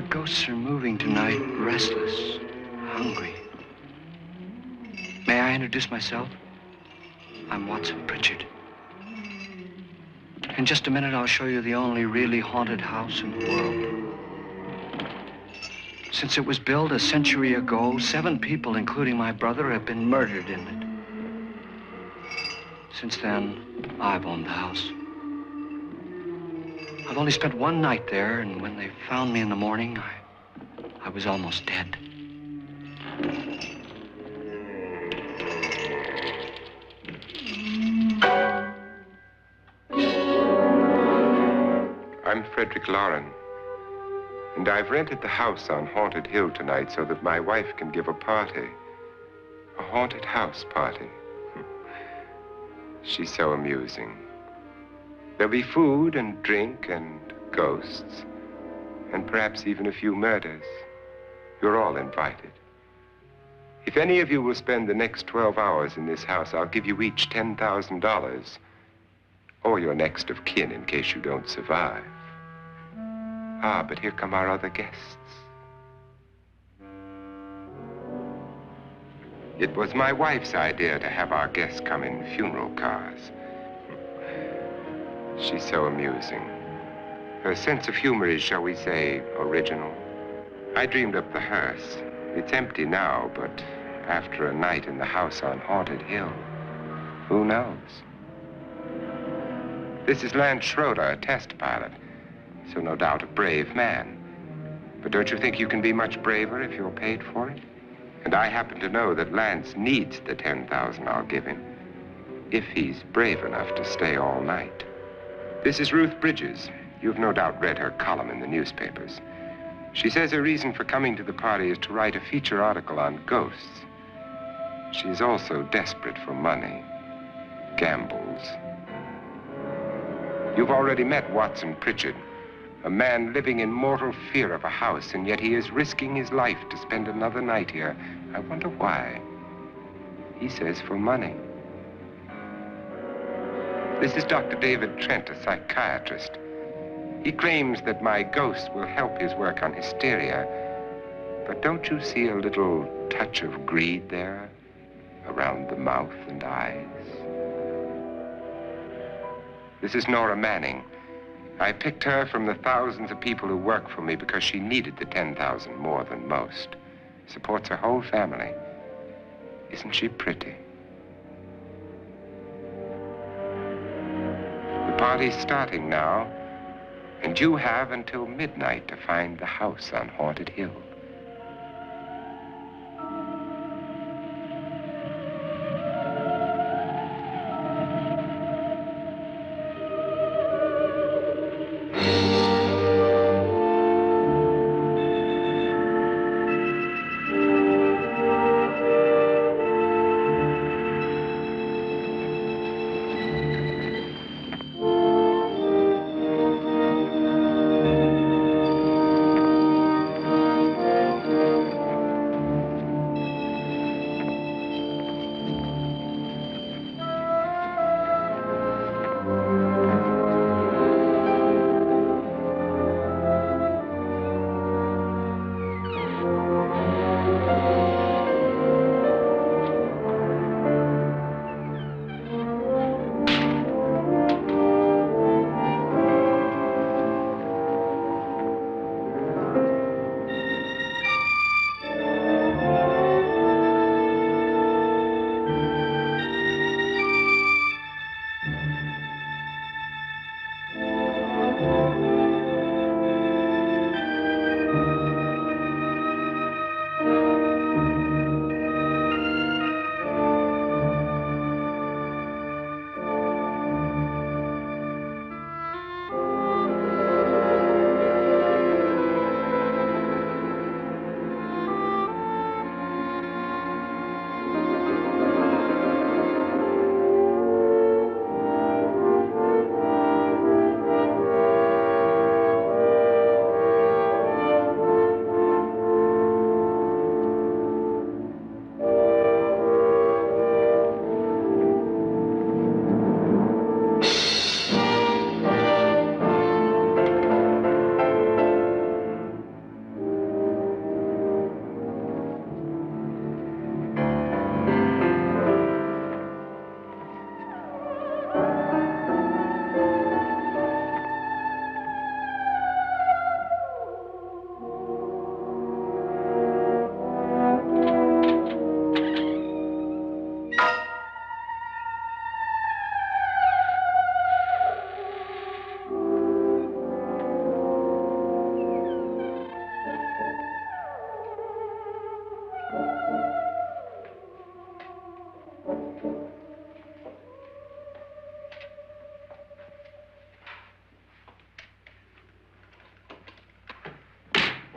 The ghosts are moving tonight, restless, hungry. May I introduce myself? I'm Watson Pritchard. In just a minute, I'll show you the only really haunted house in the world. Since it was built a century ago, 7 people, including my brother, have been murdered in it. Since then, I've owned the house. I've only spent one night there, and when they found me in the morning, I was almost dead. I'm Frederick Lauren, and I've rented the house on Haunted Hill tonight so that my wife can give a party. A haunted house party. She's so amusing. There'll be food and drink and ghosts, and perhaps even a few murders. You're all invited. If any of you will spend the next 12 hours in this house, I'll give you each $10,000, or your next of kin in case you don't survive. Ah, but here come our other guests. It was my wife's idea to have our guests come in funeral cars. She's so amusing. Her sense of humor is, shall we say, original. I dreamed up the hearse. It's empty now, but after a night in the house on Haunted Hill, who knows? This is Lance Schroeder, a test pilot, so no doubt a brave man. But don't you think you can be much braver if you're paid for it? And I happen to know that Lance needs the $10,000 I'll give him, if he's brave enough to stay all night. This is Ruth Bridges. You've no doubt read her column in the newspapers. She says her reason for coming to the party is to write a feature article on ghosts. She's also desperate for money, gambles. You've already met Watson Pritchard, a man living in mortal fear of a house, and yet he is risking his life to spend another night here. I wonder why. He says for money. This is Dr. David Trent, a psychiatrist. He claims that my ghost will help his work on hysteria. But don't you see a little touch of greed there around the mouth and eyes? This is Nora Manning. I picked her from the thousands of people who work for me because she needed the $10,000 more than most. Supports her whole family. Isn't she pretty? The party's starting now, and you have until midnight to find the house on Haunted Hill.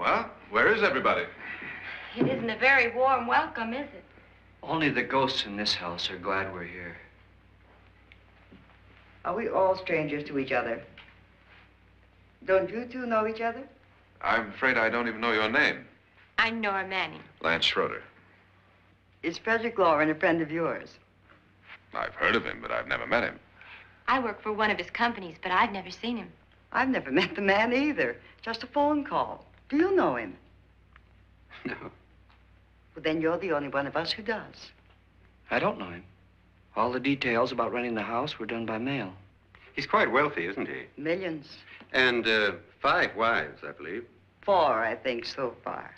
Well, where is everybody? It isn't a very warm welcome, is it? Only the ghosts in this house are glad we're here. Are we all strangers to each other? Don't you two know each other? I'm afraid I don't even know your name. I'm Nora Manning. Lance Schroeder. Is Frederick Lauren a friend of yours? I've heard of him, but I've never met him. I work for one of his companies, but I've never seen him. I've never met the man either. Just a phone call. Do you know him? No, Well, then you're the only one of us who does. I don't know him. All the details about renting the house were done by mail. He's quite wealthy, isn't he? Millions. And 5 wives, I believe. 4, I think, so far.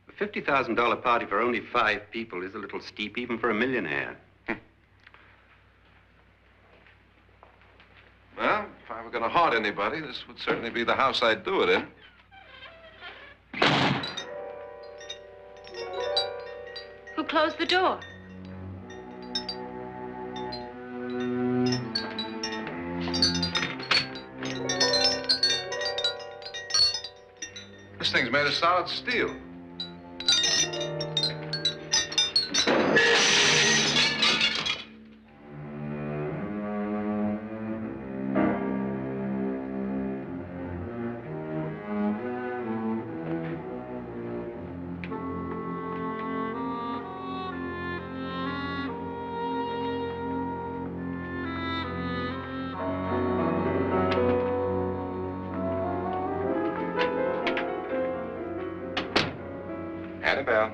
A $50,000 party for only 5 people is a little steep, even for a millionaire. Well, if I were going to haunt anybody, this would certainly be the house I'd do it in. Who closed the door? This thing's made of solid steel. Annabelle,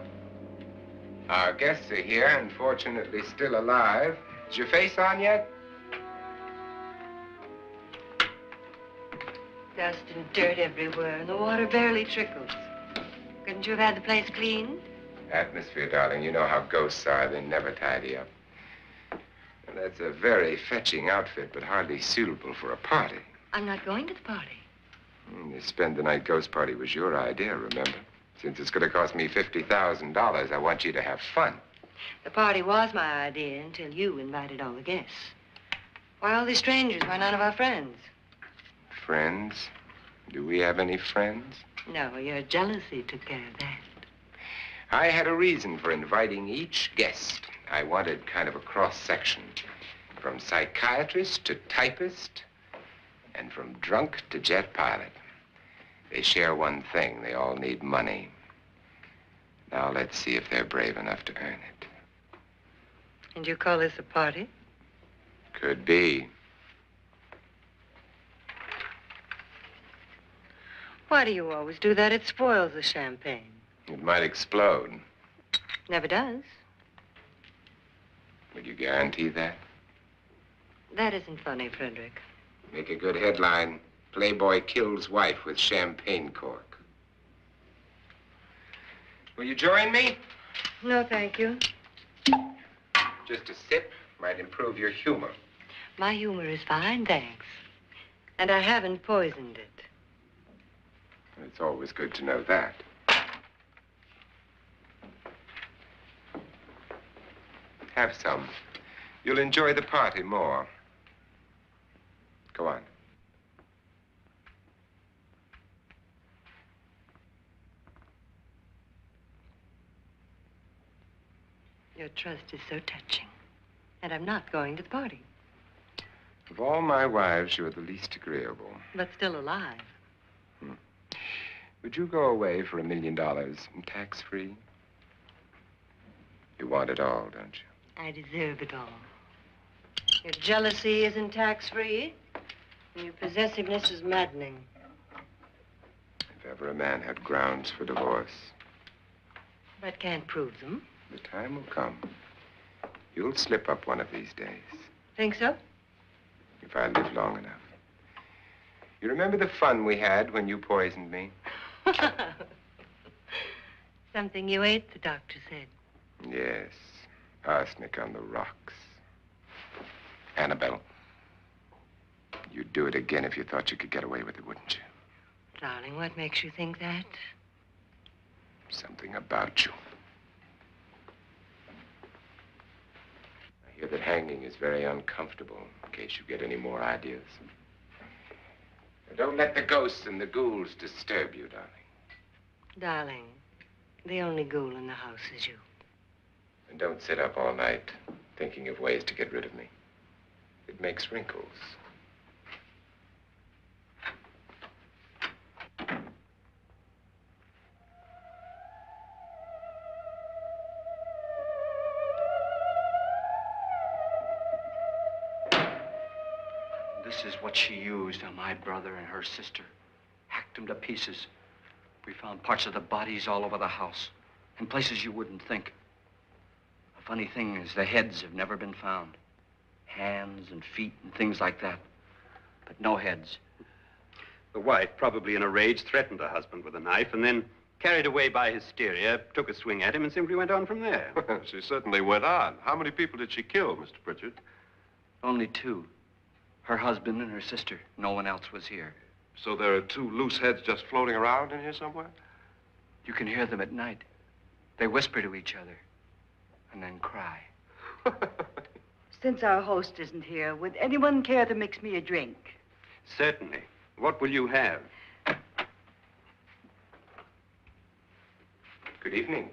our guests are here, unfortunately still alive. Is your face on yet? Dust and dirt everywhere, and the water barely trickles. Couldn't you have had the place cleaned? Atmosphere, darling. You know how ghosts are. They never tidy up. And that's a very fetching outfit, but hardly suitable for a party. I'm not going to the party. The spend-the-night ghost party was your idea, remember? Since it's going to cost me $50,000, I want you to have fun. The party was my idea until you invited all the guests. Why all these strangers? Why none of our friends? Friends? Do we have any friends? No, your jealousy took care of that. I had a reason for inviting each guest. I wanted kind of a cross-section. From psychiatrist to typist, and from drunk to jet pilot. They share one thing. They all need money. Now let's see if they're brave enough to earn it. And you call this a party? Could be. Why do you always do that? It spoils the champagne. It might explode. Never does. Would you guarantee that? That isn't funny, Frederick. Make a good headline. Playboy kills wife with champagne cork. Will you join me? No, thank you. Just a sip might improve your humor. My humor is fine, thanks. And I haven't poisoned it. It's always good to know that. Have some. You'll enjoy the party more. Go on. Your trust is so touching. And I'm not going to the party. Of all my wives, you're the least agreeable. But still alive. Would you go away for $1 million and tax-free? You want it all, don't you? I deserve it all. Your jealousy isn't tax-free. And your possessiveness is maddening. If ever a man had grounds for divorce, But can't prove them. the time will come. You'll slip up one of these days. Think so? If I live long enough. You remember the fun we had when you poisoned me? Something you ate, the doctor said. Yes. Arsenic on the rocks. Annabelle, you'd do it again if you thought you could get away with it, wouldn't you? Darling, what makes you think that? Something about you. I hear that hanging is very uncomfortable, in case you get any more ideas. Don't let the ghosts and the ghouls disturb you, darling. Darling, the only ghoul in the house is you. And don't sit up all night thinking of ways to get rid of me. It makes wrinkles. This is what she used on my brother and her sister. Hacked them to pieces. We found parts of the bodies all over the house, in places you wouldn't think. The funny thing is the heads have never been found. Hands and feet and things like that. But no heads. The wife, probably in a rage, threatened her husband with a knife and then, carried away by hysteria, took a swing at him and simply went on from there. She certainly went on. How many people did she kill, Mr. Pritchard? Only two. Her husband and her sister. No one else was here. So there are two loose heads just floating around in here somewhere? You can hear them at night. They whisper to each other and then cry. Since our host isn't here, would anyone care to mix me a drink? Certainly. What will you have? Good evening.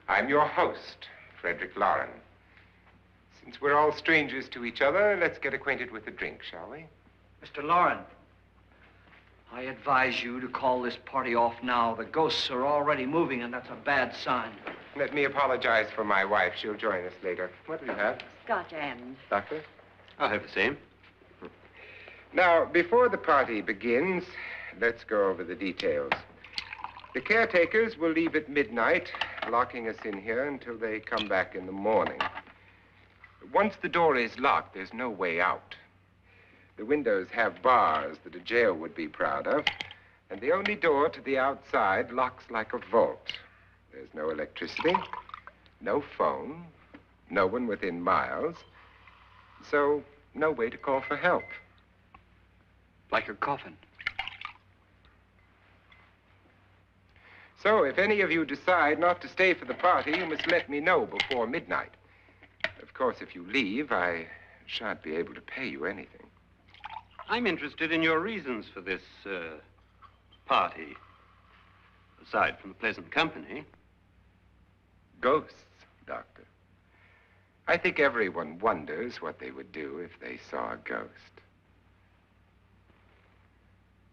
I'm your host, Frederick Lauren. Since we're all strangers to each other, let's get acquainted with a drink, shall we? Mr. Lauren, I advise you to call this party off now. The ghosts are already moving, and that's a bad sign. Let me apologize for my wife. She'll join us later. What do you have? Scotch and. Doctor? I'll have the same. Now, before the party begins, let's go over the details. The caretakers will leave at midnight, locking us in here until they come back in the morning. Once the door is locked, there's no way out. The windows have bars that a jail would be proud of, and the only door to the outside locks like a vault. There's no electricity, no phone, no one within miles, so no way to call for help. Like a coffin. So if any of you decide not to stay for the party, you must let me know before midnight. Of course, if you leave, I shan't be able to pay you anything. I'm interested in your reasons for this, party. Aside from the pleasant company. Ghosts, Doctor. I think everyone wonders what they would do if they saw a ghost.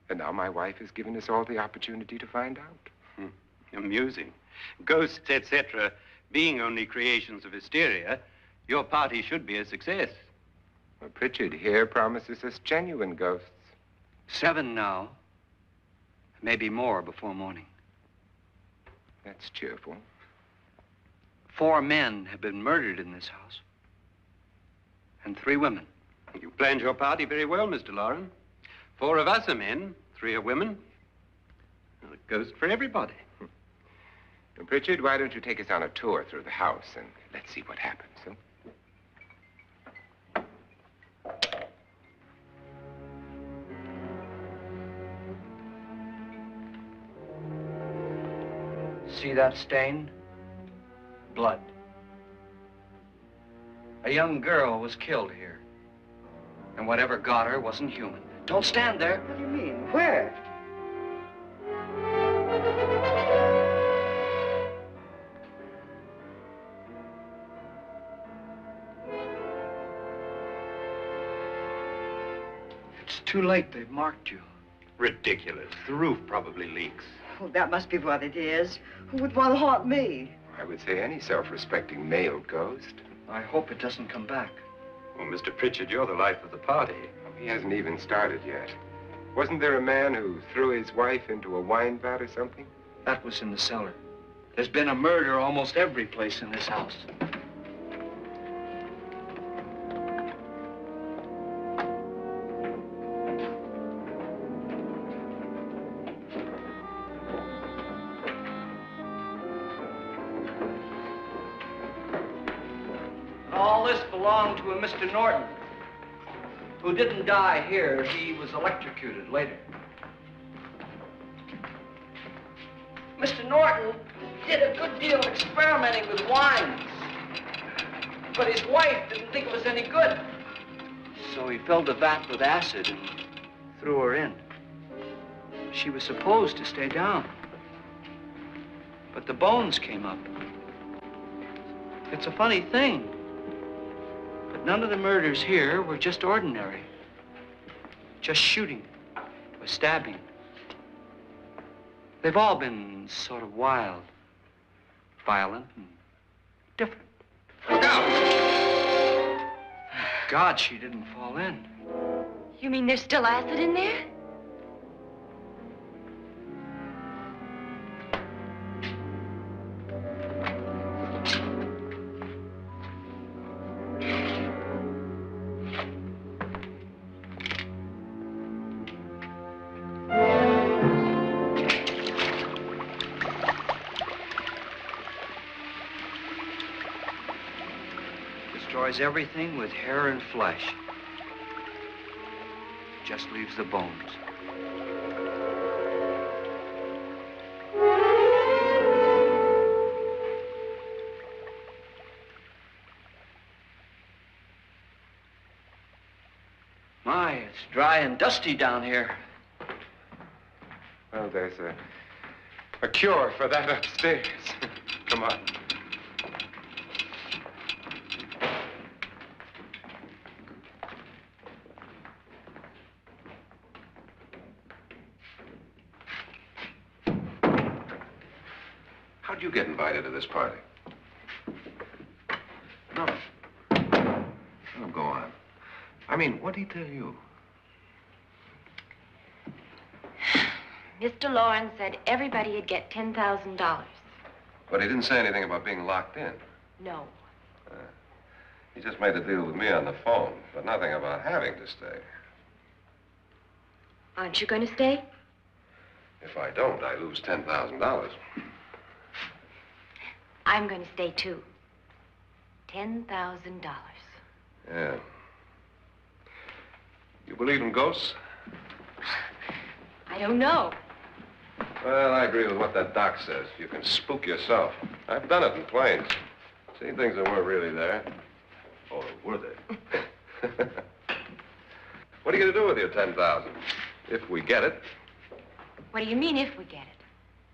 And now my wife has given us all the opportunity to find out. Amusing. Ghosts, etc., being only creations of hysteria, your party should be a success. Well, Pritchard here promises us genuine ghosts. 7 now. Maybe more before morning. That's cheerful. 4 men have been murdered in this house. And 3 women. You planned your party very well, Mr. Lauren. 4 of us are men, 3 are women. Well, a ghost for everybody. Well, Pritchard, why don't you take us on a tour through the house and let's see what happens, huh? See that stain? Blood. A young girl was killed here. And whatever got her wasn't human. Don't stand there. What do you mean? Where? It's too late. They've marked you. Ridiculous. The roof probably leaks. Oh, that must be what it is. Who would want to haunt me? I would say any self-respecting male ghost. I hope it doesn't come back. Well, Mr. Pritchard, you're the life of the party. He hasn't even started yet. Wasn't there a man who threw his wife into a wine vat or something? That was in the cellar. There's been a murder almost every place in this house. All this belonged to a Mr. Norton, who didn't die here. He was electrocuted later. Mr. Norton did a good deal of experimenting with wines, but his wife didn't think it was any good. So he filled the vat with acid and threw her in. She was supposed to stay down. But the bones came up. It's a funny thing, but none of the murders here were just ordinary. Just shooting or stabbing. They've all been sort of wild, violent, and different. Look out! Thank God she didn't fall in. You mean there's still acid in there? Destroys everything with hair and flesh. Just leaves the bones. My, it's dry and dusty down here. Well, there's a cure for that upstairs. Come on. How'd you get invited to this party? No. Oh, go on. I mean, what'd he tell you? Mr. Lawrence said everybody'd get $10,000. But he didn't say anything about being locked in. No. He just made a deal with me on the phone, but nothing about having to stay. Aren't you going to stay? If I don't, I lose $10,000. I'm going to stay, too. $10,000. Yeah. You believe in ghosts? I don't know. Well, I agree with what that doc says. You can spook yourself. I've done it in planes. Seen things that weren't really there. Or were they? What are you going to do with your $10,000? If we get it. What do you mean, if we get it?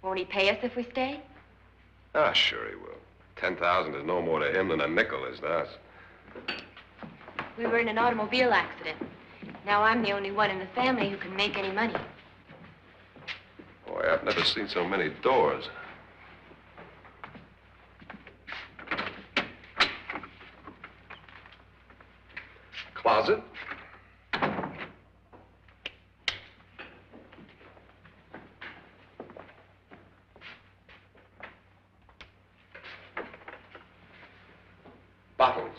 Won't he pay us if we stay? Ah, sure he will. 10,000 is no more to him than a nickel is to us. We were in an automobile accident. Now I'm the only one in the family who can make any money. Boy, I've never seen so many doors. Closet. Bottles.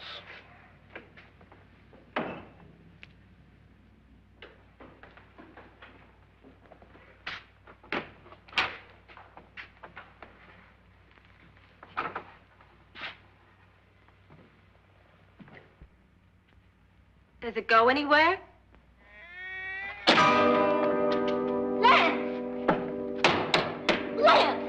Does it go anywhere? Lance! Lance!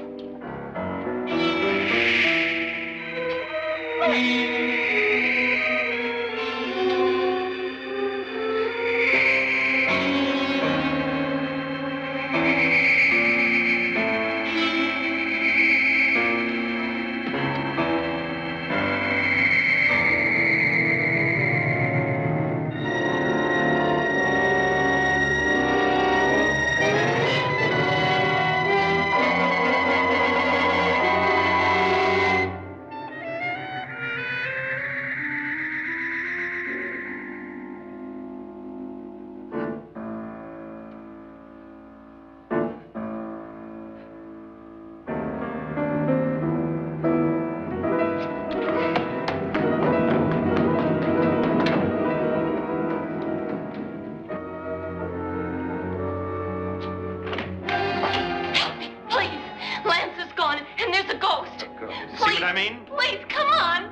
I mean? Please, come on.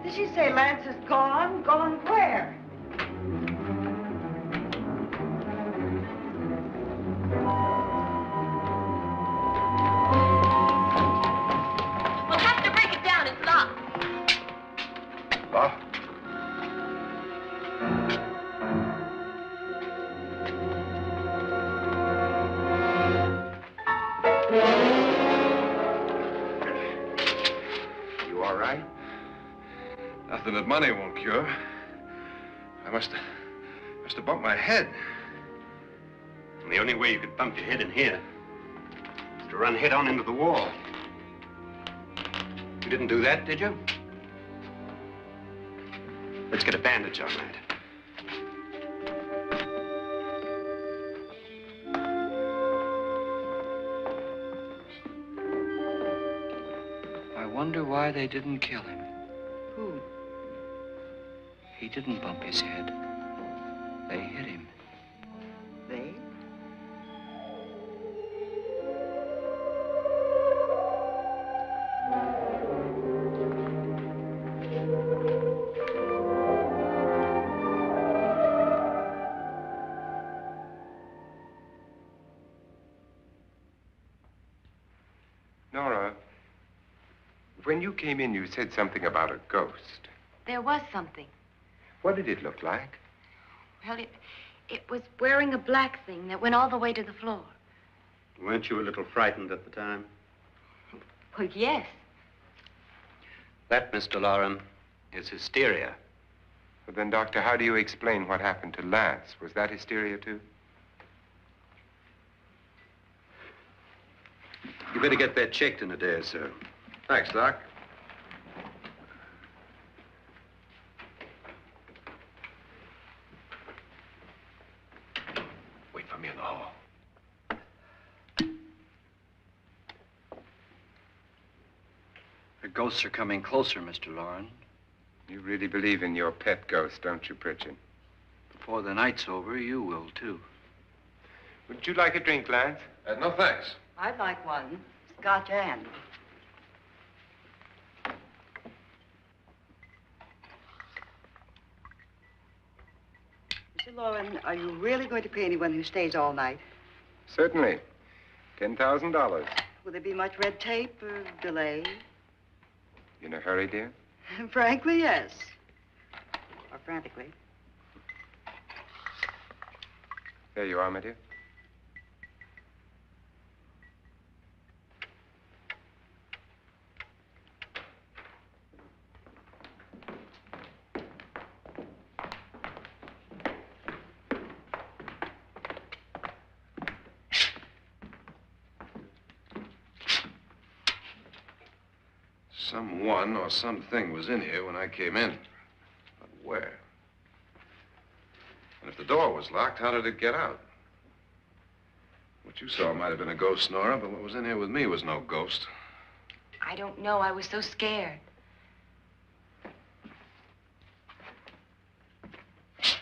Did she say Lance is gone? Gone where? We'll have to break it down. It's locked. Locked? that money won't cure. I must have bumped my head. And the only way you could bump your head in here is to run head on into the wall. You didn't do that, did you? Let's get a bandage on that. I wonder why they didn't kill him. Who? He didn't bump his head. They hit him. They? Nora, when you came in, you said something about a ghost. There was something. What did it look like? Well, it was wearing a black thing that went all the way to the floor. Weren't you a little frightened at the time? Well, yes. That, Mr. Loren, is hysteria. But then, Doctor, how do you explain what happened to Lance? Was that hysteria, too? You better get that checked in a day or so. Thanks, Doc. Wait for me in the hall. The ghosts are coming closer, Mr. Loren. You really believe in your pet ghost, don't you, Pritchard? Before the night's over, you will, too. Would you like a drink, Lance? No, thanks. I'd like one. Scotch and. Mr. Loren, are you really going to pay anyone who stays all night? Certainly. $10,000. Will there be much red tape or delay? In a hurry, dear? Frankly, yes. Or frantically. There you are, my dear. Someone or something was in here when I came in. But where? And if the door was locked, how did it get out? What you saw might have been a ghost, Nora, but what was in here with me was no ghost. I don't know. I was so scared. Does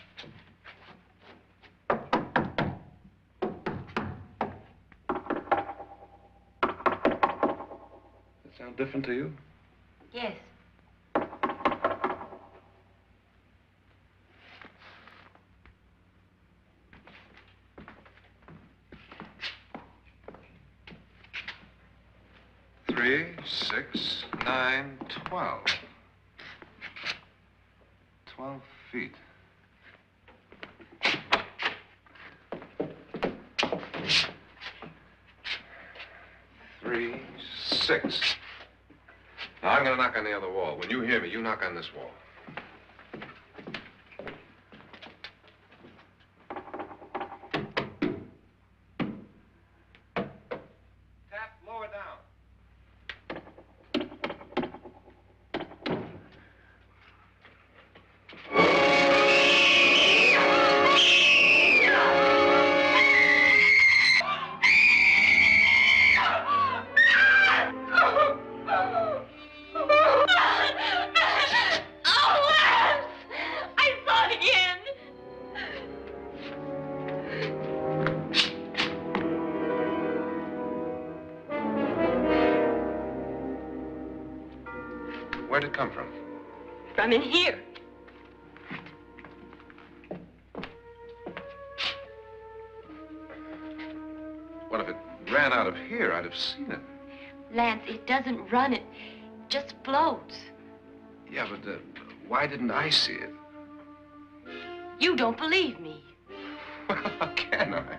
it sound different to you? Yes. Three, 6, 9, 12. 12 feet. Three, 6. Now, I'm going to knock on the other wall. When you hear me, you knock on this wall. Tap lower down. Where'd it come from? From in here. What if it ran out of here? I'd have seen it. Lance, it doesn't run. It just floats. Yeah, but why didn't I see it? You don't believe me. Well, how can I?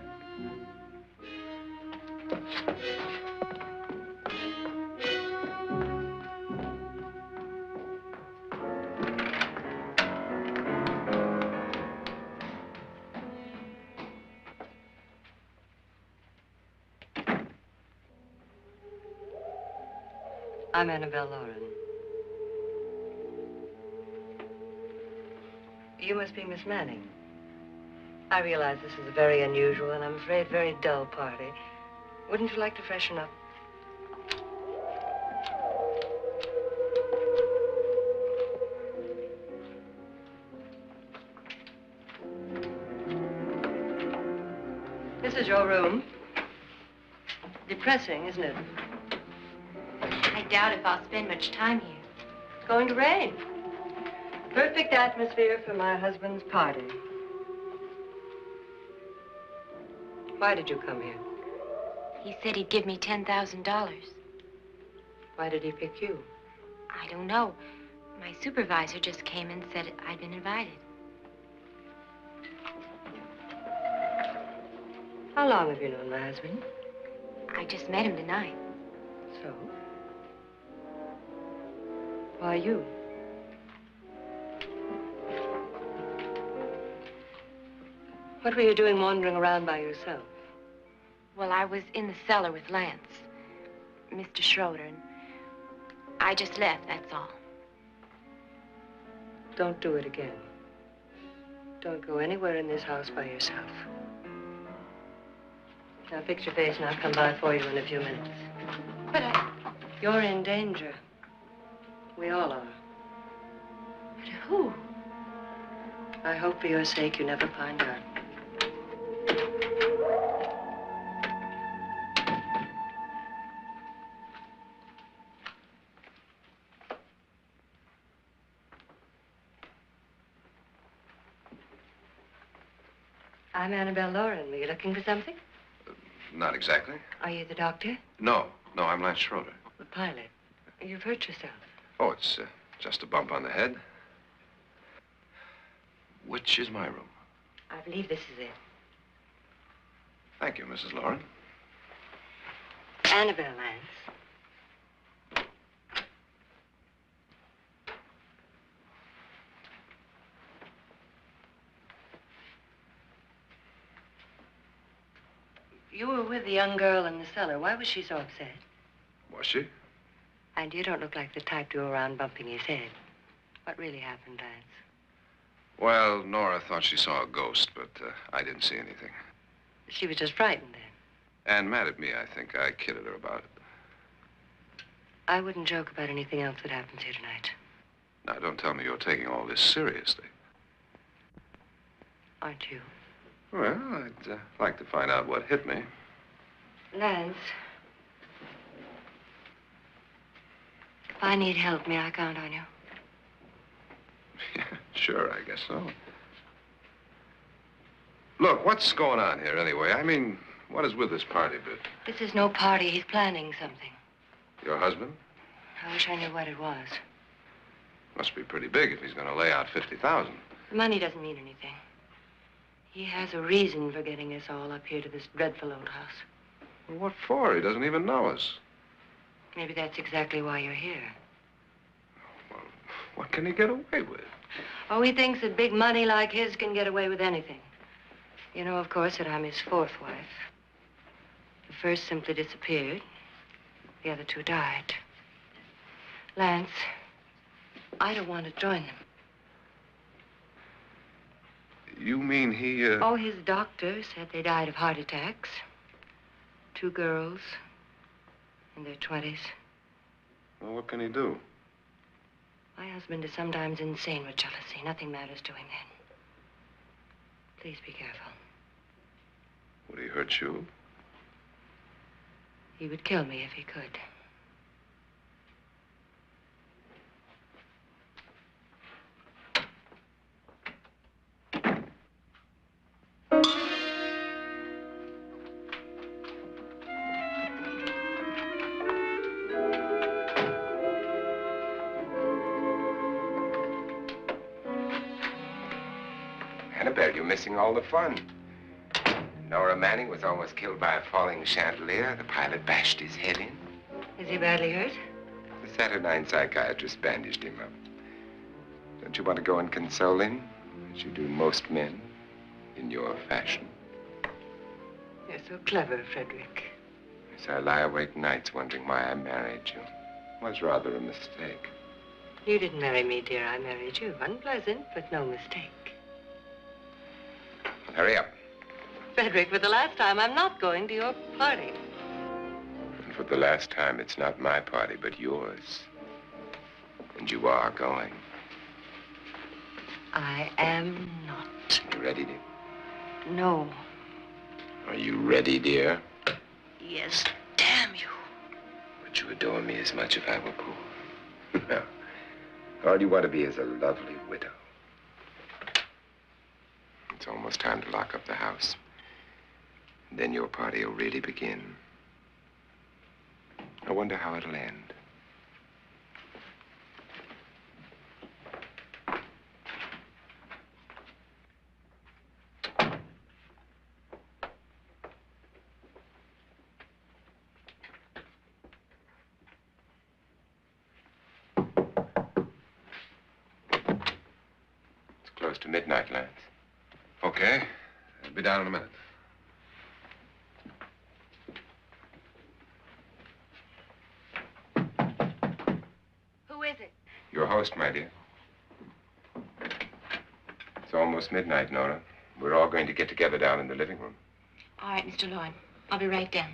I'm Annabelle Lauren. You must be Miss Manning. I realize this is a very unusual and I'm afraid very dull party. Wouldn't you like to freshen up? This is your room. Depressing, isn't it? I doubt if I'll spend much time here. It's going to rain. Perfect atmosphere for my husband's party. Why did you come here? He said he'd give me $10,000. Why did he pick you? I don't know. My supervisor just came and said I'd been invited. How long have you known my husband? I just met him tonight. So? Why you? What were you doing wandering around by yourself? Well, I was in the cellar with Lance, Mr. Schroeder, and I just left, that's all. Don't do it again. Don't go anywhere in this house by yourself. Now fix your face and I'll come by for you in a few minutes. But You're in danger. We all are. But who? I hope for your sake you never find out. I'm Annabelle Lauren. Were you looking for something? Not exactly. Are you the doctor? No, I'm Lance Schroeder. The pilot. You've hurt yourself. Oh, it's just a bump on the head. Which is my room? I believe this is it. Thank you, Mrs. Lauren. Annabelle Lance. You were with the young girl in the cellar. Why was she so upset? Was she? And you don't look like the type to go around bumping his head. What really happened, Lance? Well, Nora thought she saw a ghost, but I didn't see anything. She was just frightened then. And mad at me, I think. I kidded her about it. I wouldn't joke about anything else that happens here tonight. Now, don't tell me you're taking all this seriously. Aren't you? Well, I'd like to find out what hit me. Lance. If I need help, may I count on you? Yeah, sure, I guess so. Look, what's going on here anyway? I mean, what is with this party bit? This is no party. He's planning something. Your husband? I wish I knew what it was. Must be pretty big if he's going to lay out 50,000. The money doesn't mean anything. He has a reason for getting us all up here to this dreadful old house. Well, what for? He doesn't even know us. Maybe that's exactly why you're here. Well, what can he get away with? Oh, he thinks that big money like his can get away with anything. You know, of course, that I'm his fourth wife. The first simply disappeared. The other two died. Lance, I don't want to join them. You mean he, Oh, his doctor said they died of heart attacks. 2 girls in their 20s. Well, what can he do? My husband is sometimes insane with jealousy. Nothing matters to him then. Please be careful. Would he hurt you? He would kill me if he could. Annabelle, you're missing all the fun. Nora Manning was almost killed by a falling chandelier. The pilot bashed his head in. Is he badly hurt? The Saturnine psychiatrist bandaged him up. Don't you want to go and console him, as you do most men, in your fashion? You're so clever, Frederick. So I lie awake nights wondering why I married you. was rather a mistake. You didn't marry me, dear. I married you. Unpleasant, but no mistake. Hurry up. Frederick, for the last time, I'm not going to your party. And for the last time, it's not my party, but yours. And you are going. I am not. You ready, dear? No. Are you ready, dear? Yes, damn you. Would you adore me as much if I were poor? No. All you want to be is a lovely widow. It's almost time to lock up the house. Then your party will really begin. I wonder how it'll end. It's close to midnight, Lance. Okay. I'll be down in a minute. Who is it? Your host, my dear. It's almost midnight, Nora. We're all going to get together down in the living room. All right, Mr. Lloyd. I'll be right down.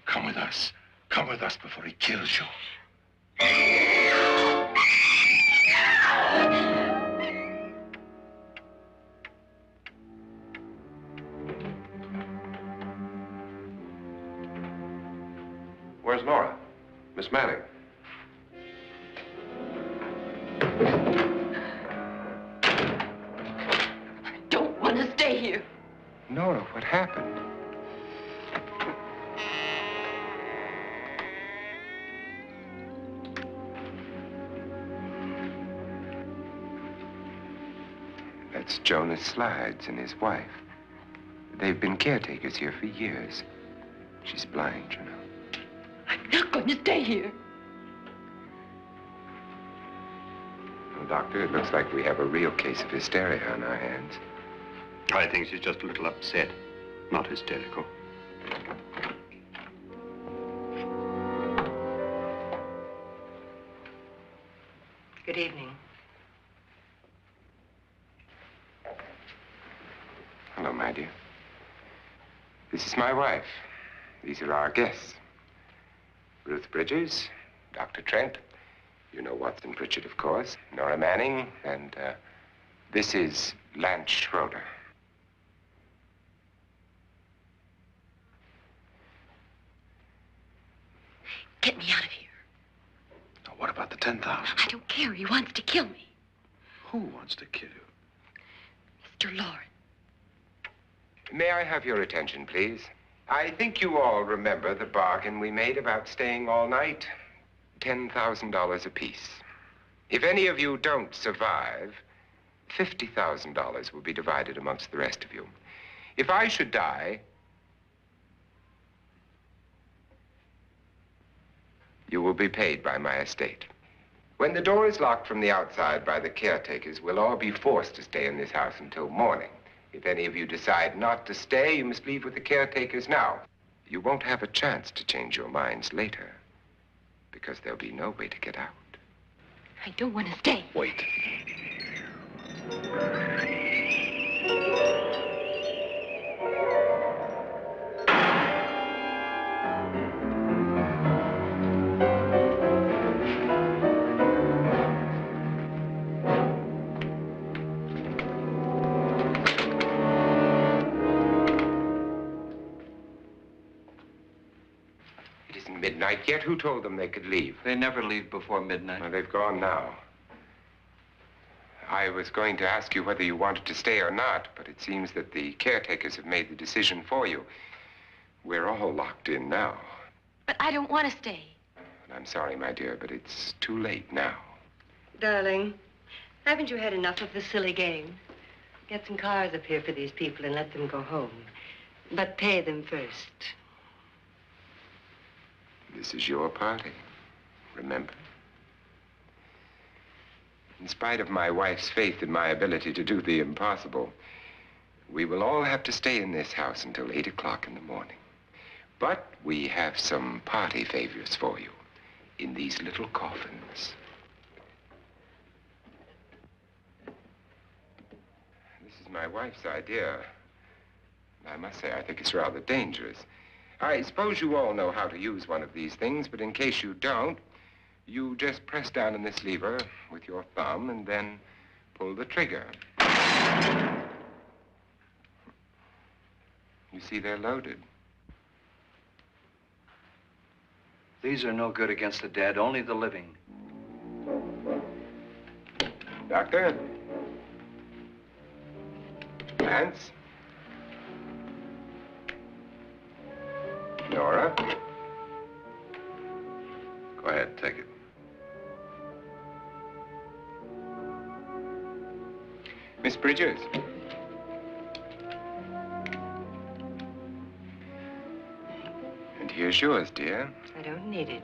Come with us. Come with us before he kills you. Where's Nora? Miss Manning. I don't want to stay here. Nora, what happened? That's Jonas Slides and his wife. They've been caretakers here for years. She's blind, you know. I'm not going to stay here. Well, Doctor, it looks like we have a real case of hysteria on our hands. I think she's just a little upset, not hysterical. Good evening. Hello, my dear. This is my wife. These are our guests. Ruth Bridges, Dr. Trent. You know Watson Pritchard, of course. Nora Manning, and this is Lance Schroeder. Get me out of here. Now, what about the 10,000? I don't care. He wants to kill me. Who wants to kill you? Mr. Lord. May I have your attention, please? I think you all remember the bargain we made about staying all night. $10,000 apiece. If any of you don't survive, $50,000 will be divided amongst the rest of you. If I should die, you will be paid by my estate. When the door is locked from the outside by the caretakers, we'll all be forced to stay in this house until morning. If any of you decide not to stay, you must leave with the caretakers now. You won't have a chance to change your minds later, because there'll be no way to get out. I don't want to stay. Wait. isn't midnight yet. Who told them they could leave? They never leave before midnight. Well, they've gone now. I was going to ask you whether you wanted to stay or not, but it seems that the caretakers have made the decision for you. We're all locked in now. But I don't want to stay. And I'm sorry, my dear, but it's too late now. Darling, haven't you had enough of the silly game? Get some cars up here for these people and let them go home. But pay them first. This is your party, remember? In spite of my wife's faith in my ability to do the impossible, we will all have to stay in this house until 8 o'clock in the morning. But we have some party favors for you in these little coffins. This is my wife's idea. I must say, I think it's rather dangerous. I suppose you all know how to use one of these things, but in case you don't, you just press down on this lever with your thumb and then pull the trigger. You see, they're loaded. These are no good against the dead, only the living. Doctor? Lance? Nora? Go ahead, take it. Miss Bridges? And here's yours, dear. I don't need it.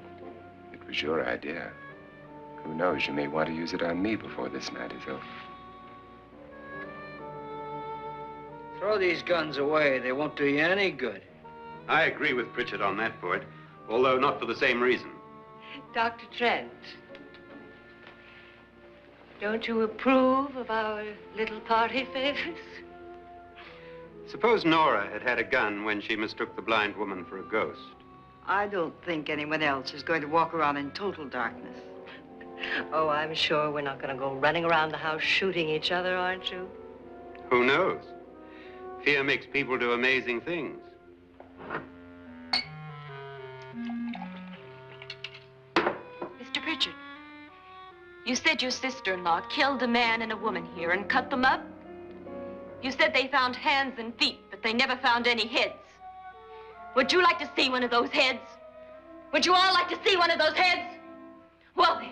It was your idea. Who knows, you may want to use it on me before this night is over. Throw these guns away. They won't do you any good. I agree with Pritchard on that point, although not for the same reason. Dr. Trent, don't you approve of our little party favors? Suppose Nora had had a gun when she mistook the blind woman for a ghost. I don't think anyone else is going to walk around in total darkness. Oh, I'm sure we're not going to go running around the house shooting each other, aren't you? Who knows? Fear makes people do amazing things. Mr. Pritchard, you said your sister-in-law killed a man and a woman here and cut them up? You said they found hands and feet, but they never found any heads. Would you like to see one of those heads? Would you all like to see one of those heads? Well then,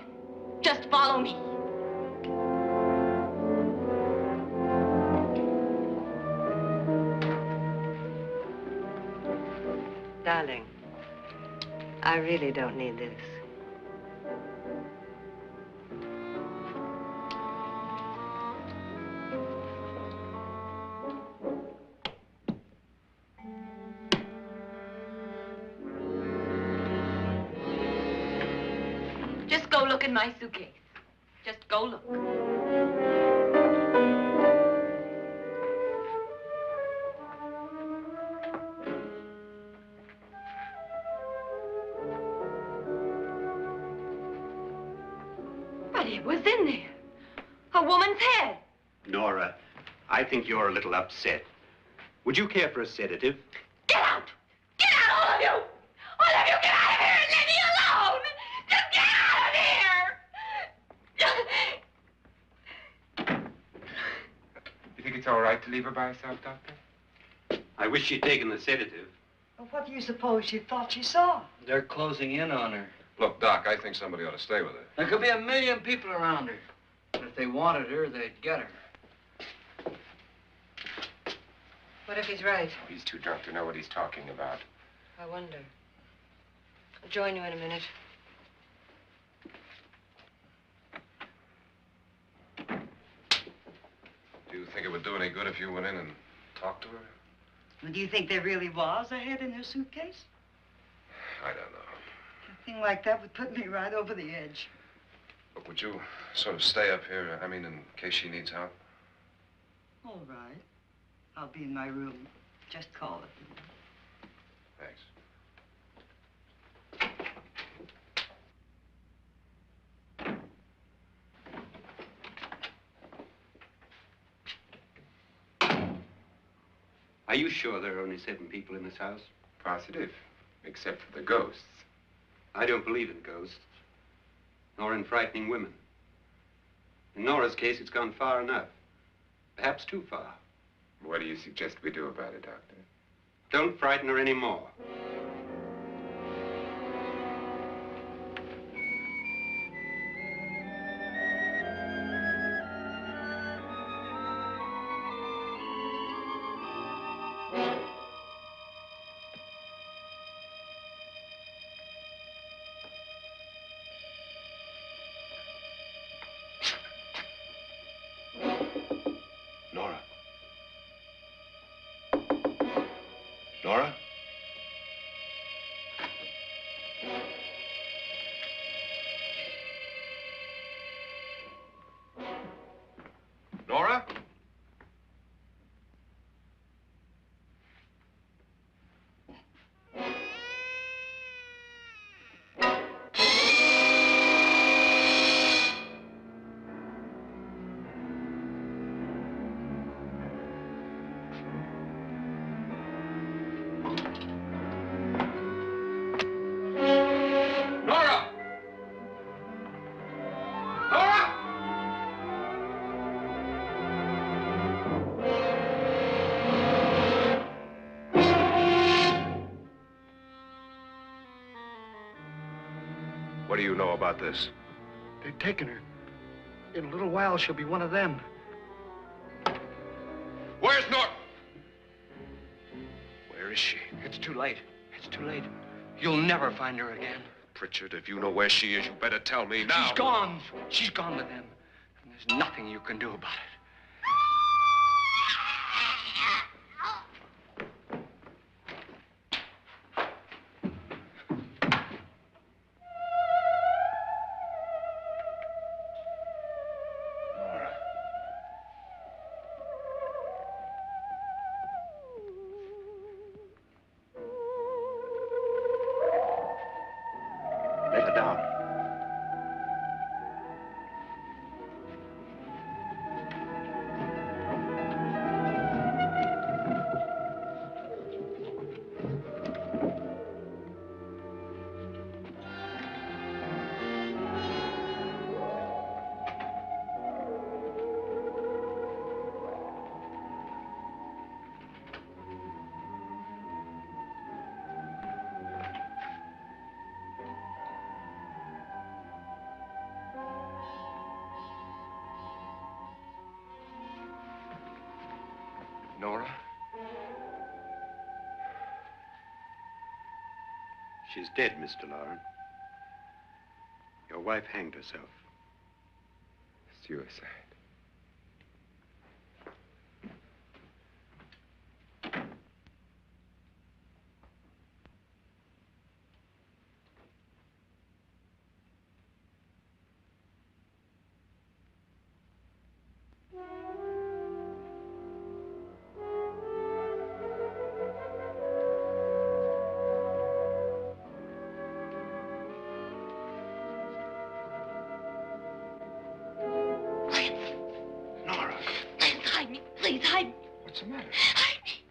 just follow me. Darling, I really don't need this. Just go look in my suitcase. Just go look. But it was in there. A woman's head. Nora, I think you're a little upset. Would you care for a sedative? Get out! Get out, all of you! All of you, get out of here and leave me alone! Just get out of here! You think it's all right to leave her by herself, Doctor? I wish she'd taken the sedative. Well, what do you suppose she thought she saw? They're closing in on her. Look, Doc, I think somebody ought to stay with her. There could be 1,000,000 people around her. But if they wanted her, they'd get her. What if he's right? He's too drunk to know what he's talking about. I wonder. I'll join you in a minute. Do you think it would do any good if you went in and talked to her? Well, do you think there really was a head in her suitcase? I don't know. A thing like that would put me right over the edge. But would you sort of stay up here, I mean, in case she needs help? All right. I'll be in my room. Just call it. Thanks. Are you sure there are only 7 people in this house? Positive, except for the ghosts. I don't believe in ghosts, nor in frightening women. In Nora's case, it's gone far enough. Perhaps too far. What do you suggest we do about it, Doctor? Don't frighten her anymore. Nora? Nora? Nora? Nora! Nora! What do you know about this? They've taken her. In a little while, she'll be one of them. Where's Nora? Where is she? It's too late. It's too late. You'll never find her again. Pritchard, if you know where she is, you better tell me now. She's gone. She's gone with them. And there's nothing you can do about it. Nora. Let her down. Nora? She's dead, Mr. Lauren. Your wife hanged herself. Suicide. Nora, Please hide me. Please hide me. What's the matter? Hide me.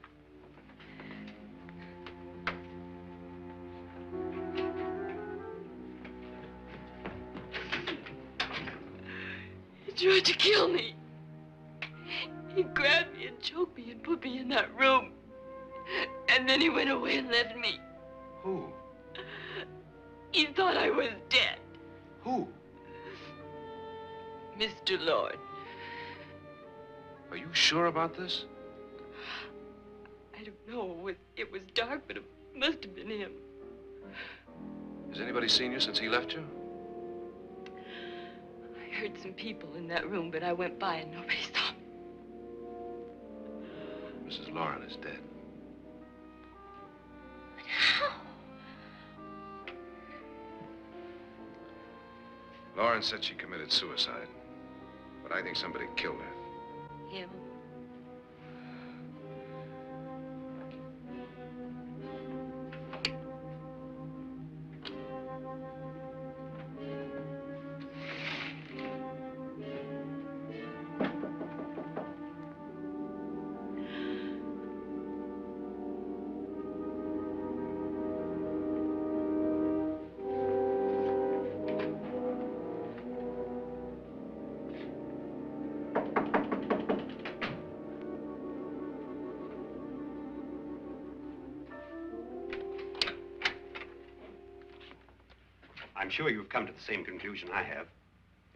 He tried to kill me. He grabbed me and choked me and put me in that room. And then he went away and left me. who? He thought I was dead. Who? Mr. Lord. Are you sure about this? I don't know. It was dark, but it must have been him. Has anybody seen you since he left you? I heard some people in that room, but I went by and nobody saw me. Mrs. Lauren is dead. But how? Lauren said she committed suicide, but I think somebody killed her. Him? I'm sure you've come to the same conclusion I have.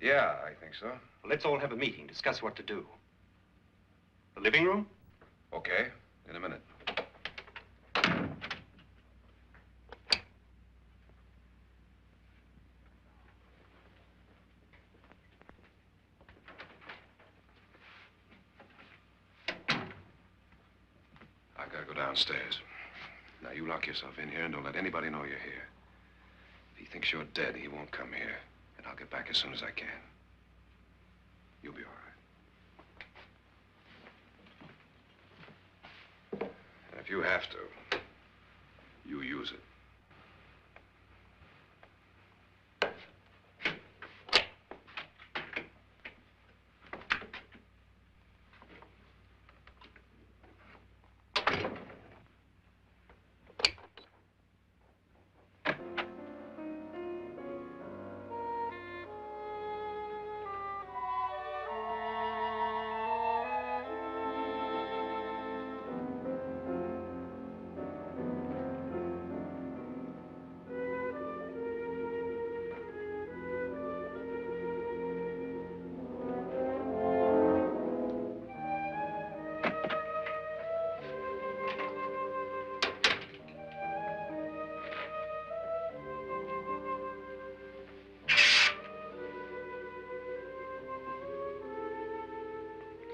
Yeah, I think so. Well, let's all have a meeting, discuss what to do. The living room? Okay, in a minute. I've got to go downstairs. Now, you lock yourself in here and don't let anybody know you're here. If he thinks you're dead, he won't come here. And I'll get back as soon as I can. You'll be all right. And if you have to, you use it.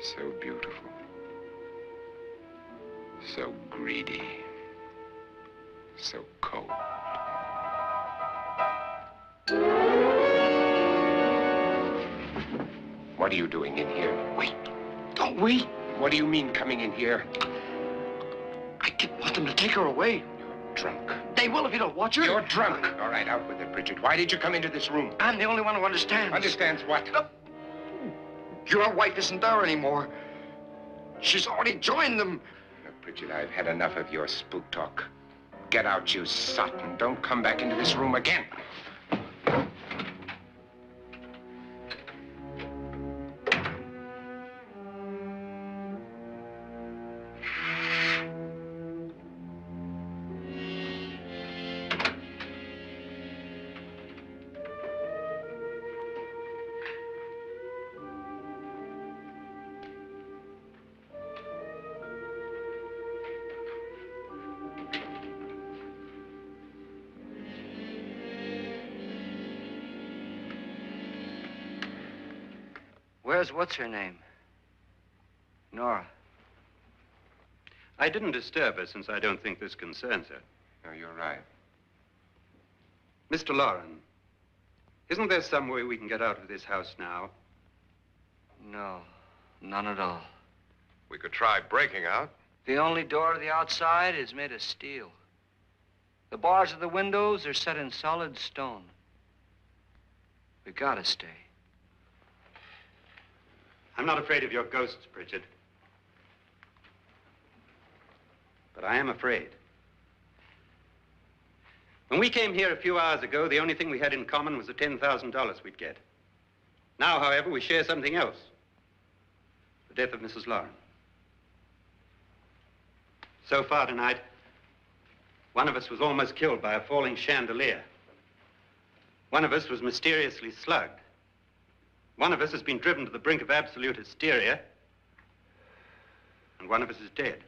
So beautiful. So greedy. So cold. What are you doing in here? Wait. Don't wait. What do you mean coming in here? I didn't want them to take her away. You're drunk. They will if you don't watch her. You're drunk. All right, out with it, Bridget. Why did you come into this room? I'm the only one who understands. Understands what? Your wife isn't there anymore. She's already joined them. Look, Bridget, I've had enough of your spook talk. Get out, you sot, and don't come back into this room again. Where's what's-her-name? Nora. I didn't disturb her since I don't think this concerns her. No, you're right. Mr. Loren, isn't there some way we can get out of this house now? No, none at all. We could try breaking out. The only door to the outside is made of steel. The bars of the windows are set in solid stone. We gotta stay. I'm not afraid of your ghosts, Bridget. But I am afraid. When we came here a few hours ago, the only thing we had in common was the $10,000 we'd get. Now, however, we share something else. The death of Mrs. Loren. So far tonight, one of us was almost killed by a falling chandelier. One of us was mysteriously slugged. One of us has been driven to the brink of absolute hysteria, and one of us is dead.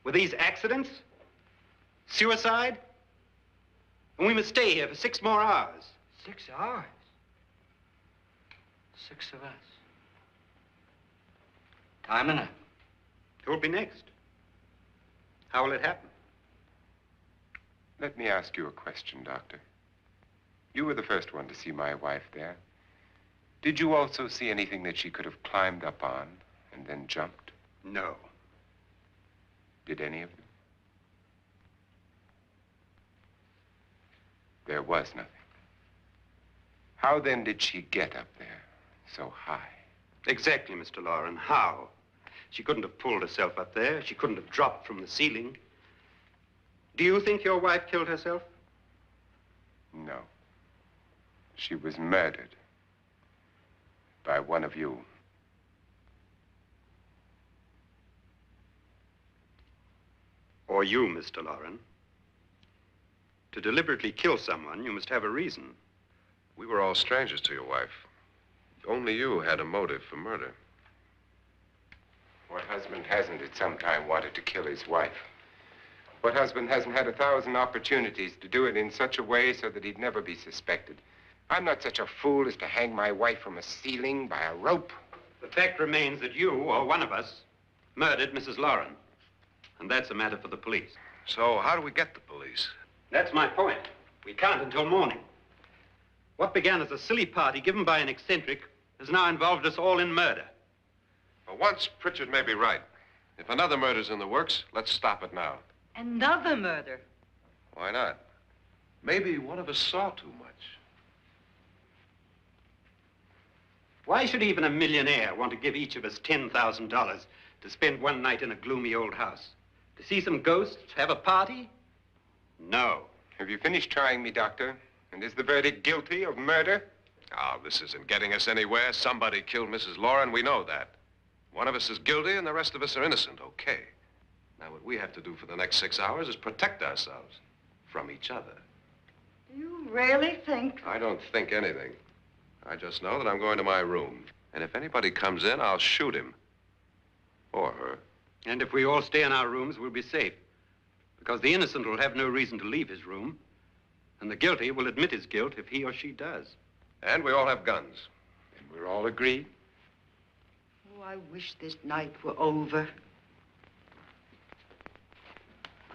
Were these accidents? Suicide? And we must stay here for 6 more hours. 6 hours? 6 of us. Time enough. Who will be next? How will it happen? Let me ask you a question, Doctor. You were the first one to see my wife there. Did you also see anything that she could have climbed up on and then jumped? No. Did any of you? There was nothing. How then did she get up there so high? Exactly, Mr. Loren. How? She couldn't have pulled herself up there. She couldn't have dropped from the ceiling. Do you think your wife killed herself? No. She was murdered by one of you. Or you, Mr. Loren. To deliberately kill someone, you must have a reason. We were all strangers to your wife. Only you had a motive for murder. What husband hasn't at some time wanted to kill his wife? What husband hasn't had 1,000 opportunities to do it in such a way so that he'd never be suspected? I'm not such a fool as to hang my wife from a ceiling by a rope. The fact remains that you, or one of us, murdered Mrs. Lauren. And that's a matter for the police. So how do we get the police? That's my point. We can't until morning. What began as a silly party given by an eccentric has now involved us all in murder. For once, Pritchard may be right. If another murder's in the works, let's stop it now. Another murder. Why not? Maybe one of us saw too much. Why should even a millionaire want to give each of us $10,000 to spend one night in a gloomy old house? To see some ghosts, have a party? No. Have you finished trying me, Doctor? And is the verdict guilty of murder? Oh, this isn't getting us anywhere. Somebody killed Mrs. Lauren. We know that. One of us is guilty and the rest of us are innocent, okay. Now, what we have to do for the next 6 hours is protect ourselves from each other. Do you really think? I don't think anything. I just know that I'm going to my room. And if anybody comes in, I'll shoot him. Or her. And if we all stay in our rooms, we'll be safe. Because the innocent will have no reason to leave his room. And the guilty will admit his guilt if he or she does. And we all have guns. And we're all agreed? Oh, I wish this night were over.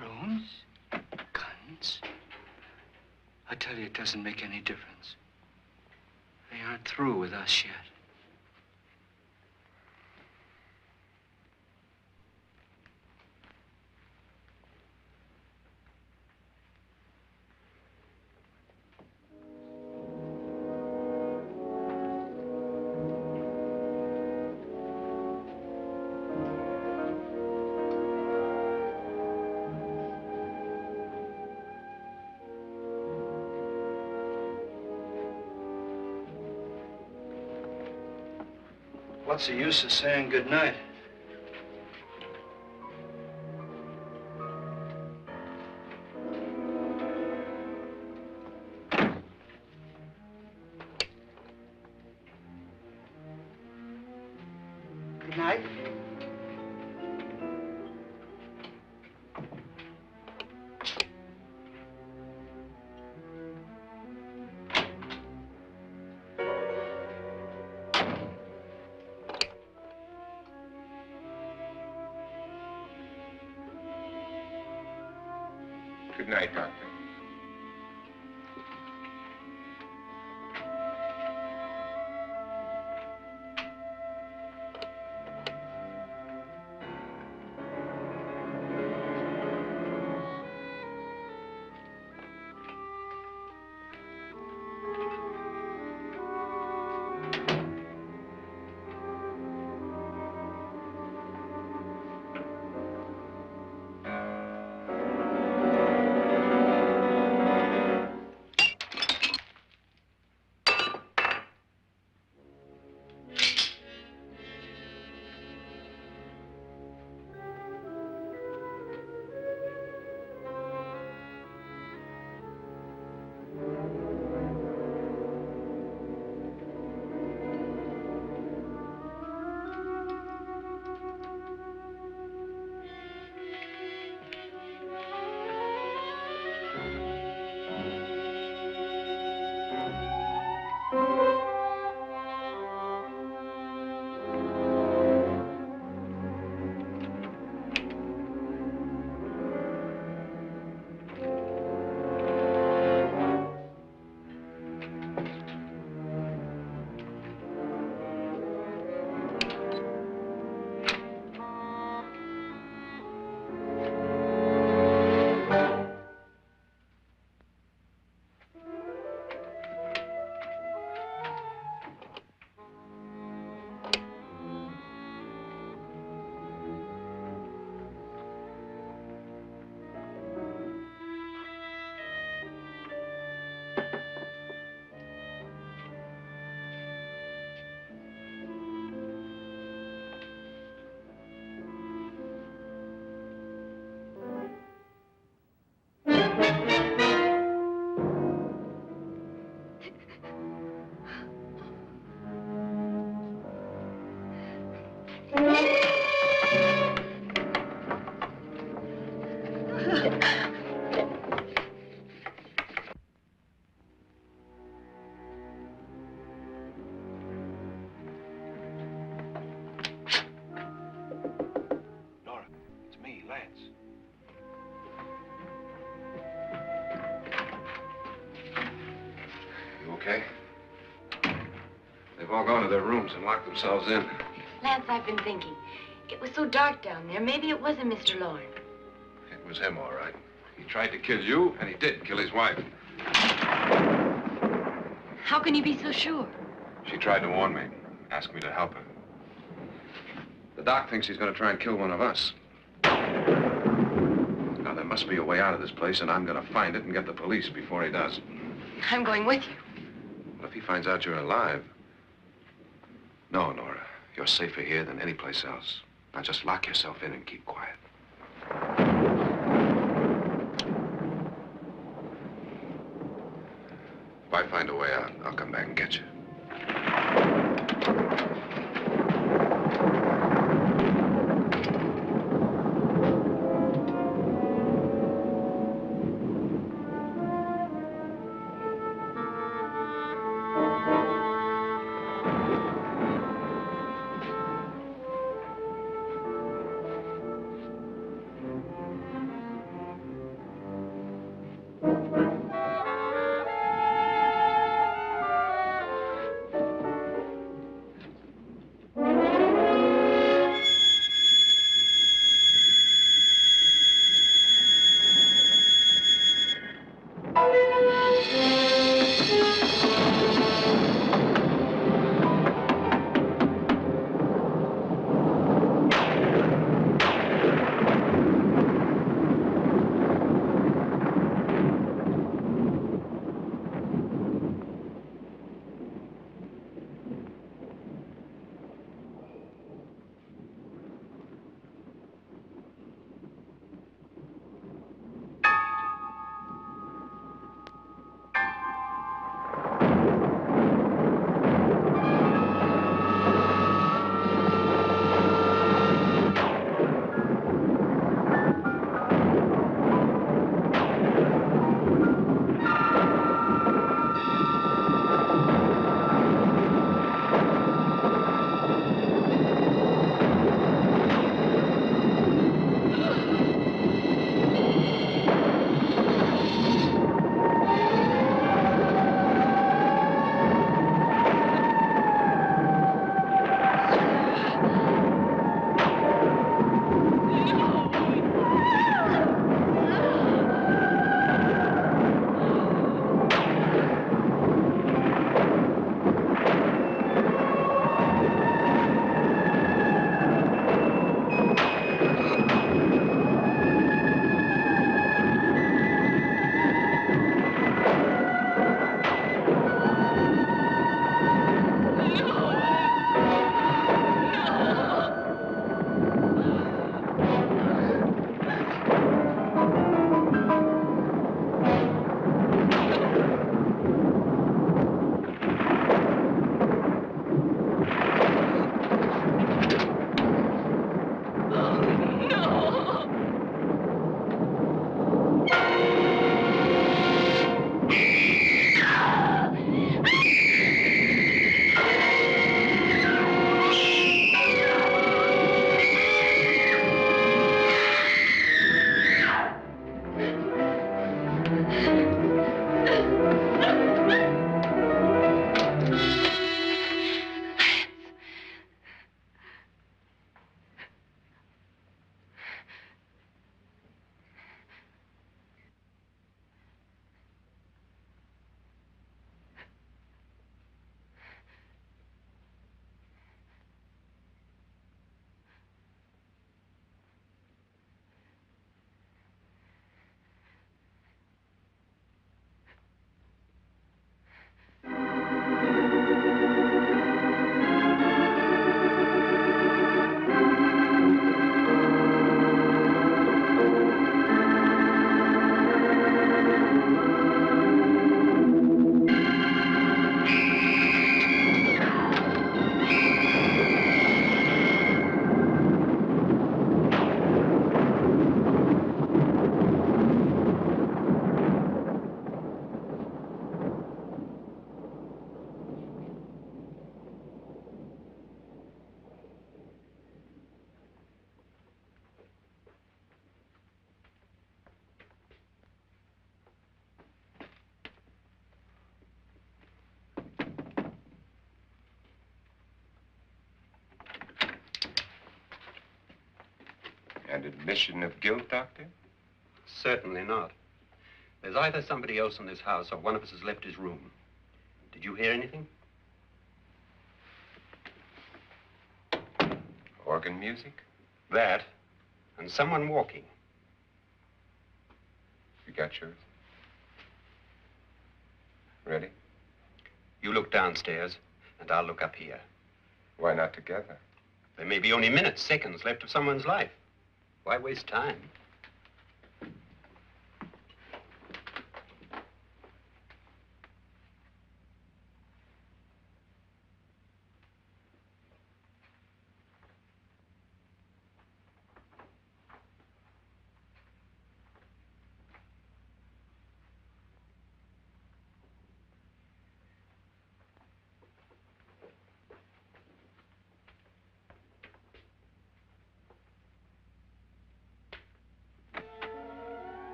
Rooms? Guns? I tell you, it doesn't make any difference. They aren't through with us yet. What's the use of saying goodnight? Good night. Good night, Doctor. Nora, it's me, Lance. You okay? They've all gone to their rooms and locked themselves in. Lance, I've been thinking. It was so dark down there. Maybe it wasn't Mr. Lorne. It was him, all right. He tried to kill you, and he did kill his wife. How can you be so sure? She tried to warn me, asked me to help her. The doc thinks he's going to try and kill one of us. Now, there must be a way out of this place, and I'm going to find it and get the police before he does. I'm going with you. Well, if he finds out you're alive... No, Nora. You're safer here than any place else. Now, just lock yourself in and keep quiet. If I find a way out, I'll come back and get you. An admission of guilt, Doctor? Certainly not. There's either somebody else in this house or one of us has left his room. Did you hear anything? Organ music? That, and someone walking. You got yours? Ready? You look downstairs, and I'll look up here. Why not together? There may be only minutes, seconds left of someone's life. Why waste time?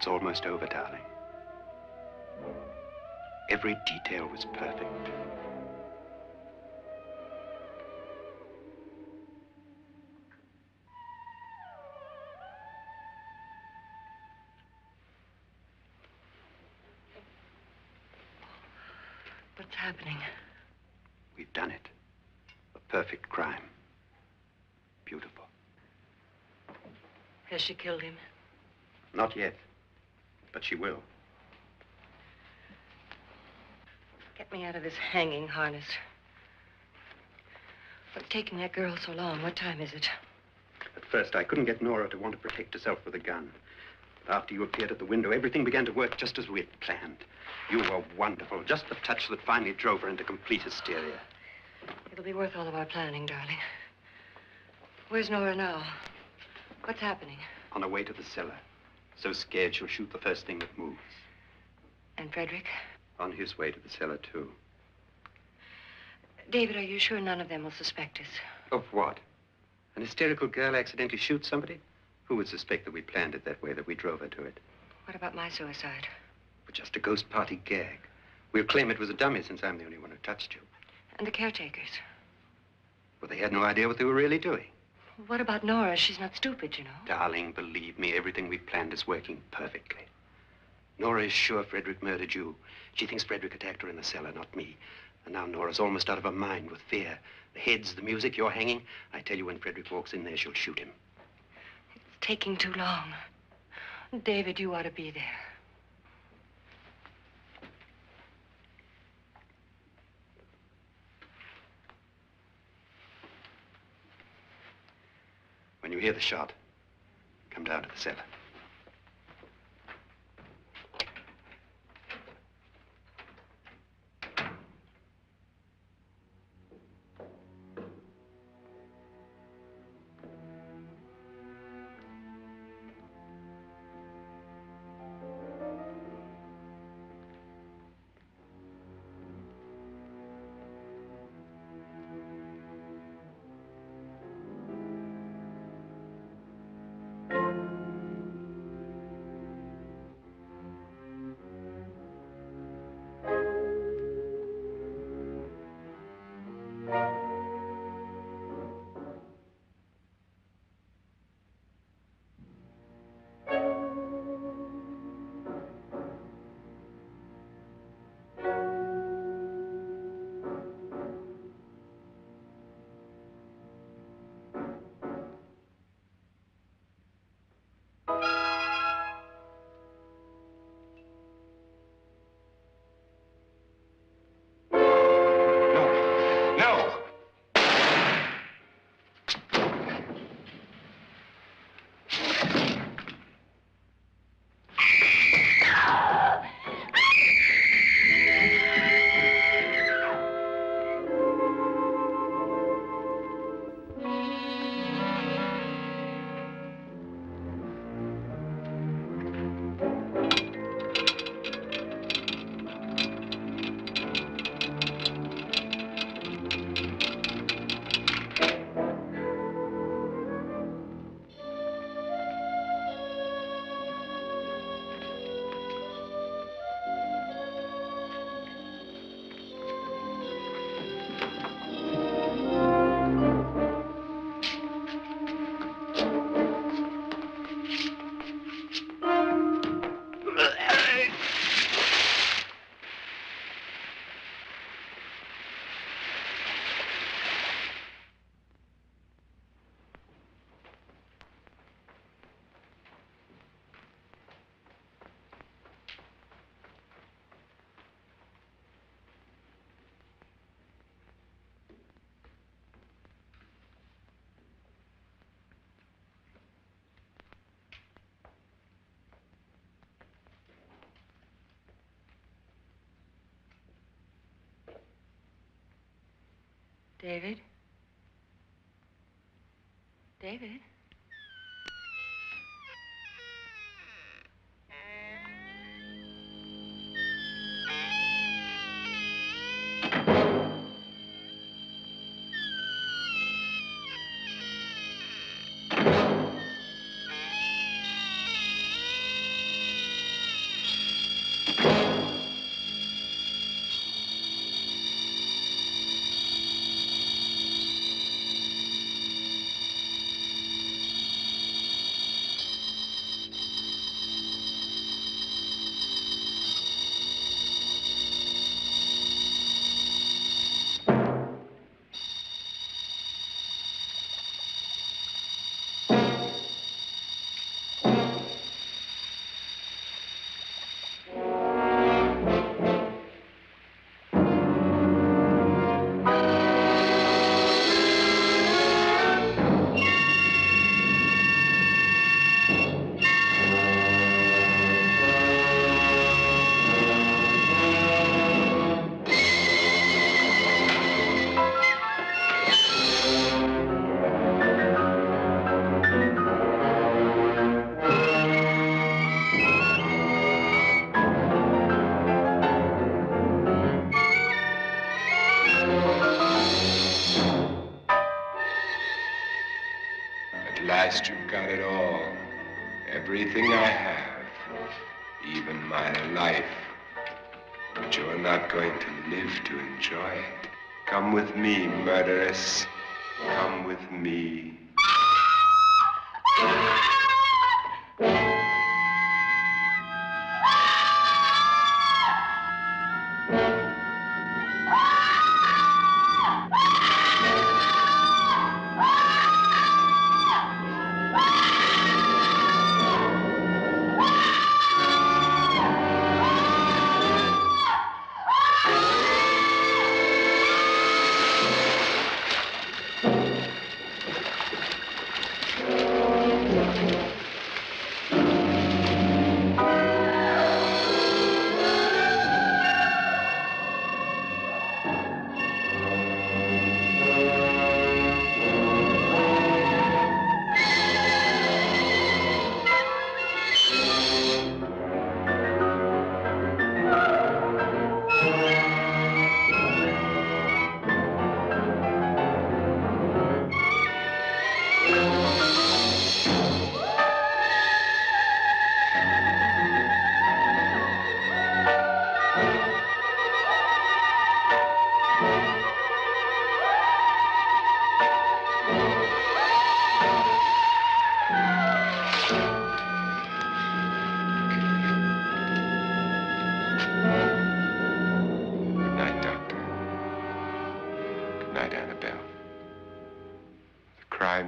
It's almost over, darling. Every detail was perfect. What's happening? We've done it. A perfect crime. Beautiful. Has she killed him? Not yet, but she will. Get me out of this hanging harness. What's taking that girl so long? What time is it? At first, I couldn't get Nora to want to protect herself with a gun. But after you appeared at the window, everything began to work just as we had planned. You were wonderful. Just the touch that finally drove her into complete hysteria. It'll be worth all of our planning, darling. Where's Nora now? What's happening? On her way to the cellar. So scared she'll shoot the first thing that moves. And Frederick? On his way to the cellar, too. David, are you sure none of them will suspect us? Of what? An hysterical girl accidentally shoots somebody? Who would suspect that we planned it that way, that we drove her to it? What about my suicide? But just a ghost party gag. We'll claim it was a dummy since I'm the only one who touched you. And the caretakers? Well, they had no idea what they were really doing. What about Nora? She's not stupid, you know. Darling, believe me, everything we planned is working perfectly. Nora is sure Frederick murdered you. She thinks Frederick attacked her in the cellar, not me. And now Nora's almost out of her mind with fear. The heads, the music, you're hanging. I tell you, when Frederick walks in there, she'll shoot him. It's taking too long. David, you ought to be there. When you hear the shot, come down to the cellar. David? David? At last you've got it all. Everything I have. Even my life. But you're not going to live to enjoy it. Come with me, murderess. Come with me.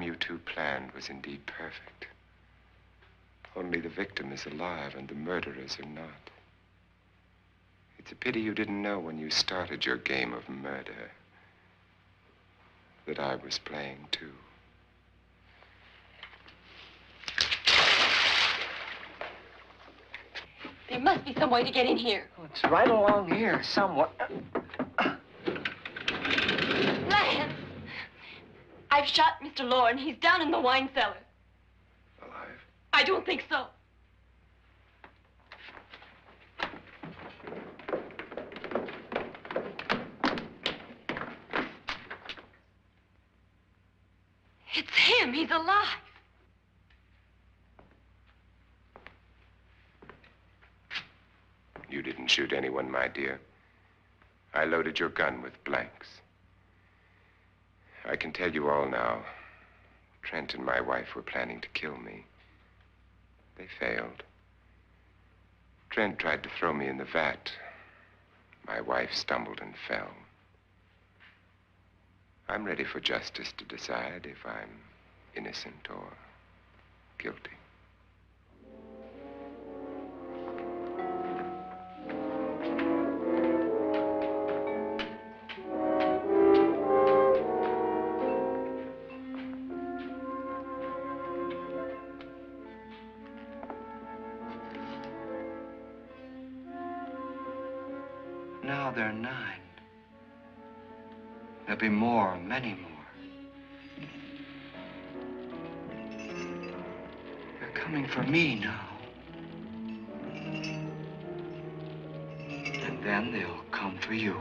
You two planned was indeed perfect. Only the victim is alive and the murderers are not. It's a pity you didn't know when you started your game of murder that I was playing too. There must be some way to get in here. Oh, it's right along here, somewhat. Lance! I've shot Mr. Loren. He's down in the wine cellar. Alive? I don't think so. It's him. He's alive. You didn't shoot anyone, my dear. I loaded your gun with blanks. I can tell you all now. Trent and my wife were planning to kill me. They failed. Trent tried to throw me in the vat. My wife stumbled and fell. I'm ready for justice to decide if I'm innocent or guilty. Now they're 9. There'll be more, many more. They're coming for me now. And then they'll come for you.